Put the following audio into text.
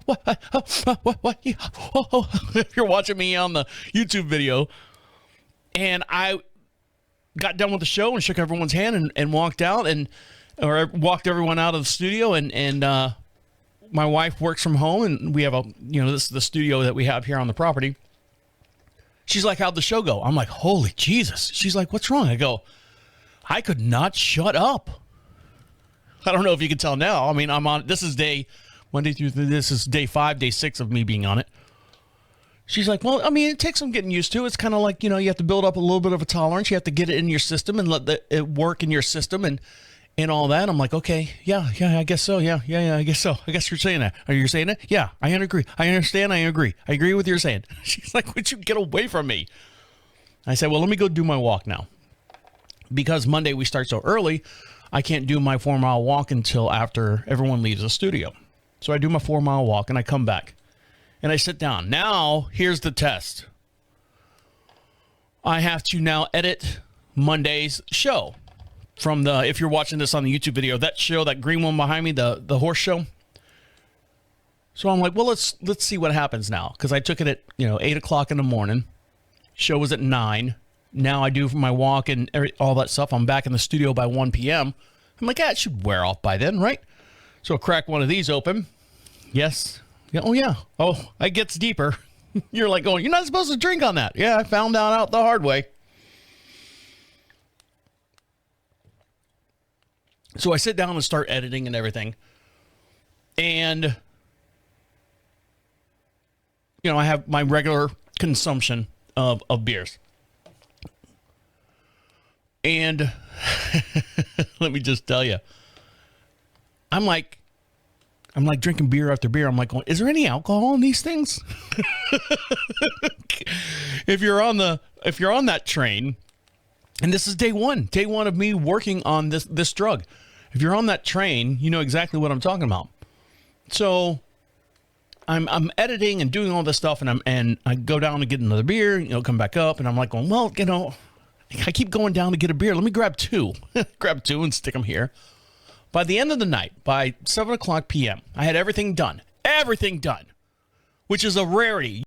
What? If you're watching me on the YouTube video, and I got done with the show and shook everyone's hand and walked out, or I walked everyone out of the studio, and my wife works from home, and we have this is the studio that we have here on the property. She's like, how'd the show go? I'm like, holy Jesus. She's like, what's wrong? I go, I could not shut up. I don't know if you can tell now. I mean, I'm on, this is Monday through, this is day 5, day 6 of me being on it. She's like, well, I mean, it takes some getting used to. It's kind of like, you have to build up a little bit of a tolerance. You have to get it in your system and let it work in your system and all that. I'm like, okay, yeah, I guess so. Yeah, I guess so. I guess you're saying that. Are you saying it? Yeah, I agree. I understand. I agree. I agree with your saying. She's like, would you get away from me? I said, well, let me go do my walk now. Because Monday we start so early, I can't do my 4-mile walk until after everyone leaves the studio. So I do my 4-mile walk and I come back and I sit down. Now, here's the test. I have to now edit Monday's show. From if you're watching this on the YouTube video, that show, that green one behind me, the horse show. So I'm like, well, let's see what happens now. Because I took it at 8 o'clock in the morning. Show was at 9. Now I do my walk and all that stuff. I'm back in the studio by 1 p.m. I'm like, it should wear off by then, right? So I crack one of these open. Yes. Yeah. Oh, yeah. Oh, it gets deeper. You're like going, you're not supposed to drink on that. Yeah, I found out the hard way. So I sit down and start editing and everything. And, I have my regular consumption of beers. And let me just tell you, I'm like drinking beer after beer. I'm like, is there any alcohol in these things? If you're on that train, and this is day one of me working on this drug. If you're on that train, you know exactly what I'm talking about. So I'm editing and doing all this stuff, and I go down to get another beer, come back up, and I'm like going, well, I keep going down to get a beer. Let me grab 2. Grab 2 and stick them here. By the end of the night, by 7 o'clock p.m., I had everything done, which is a rarity.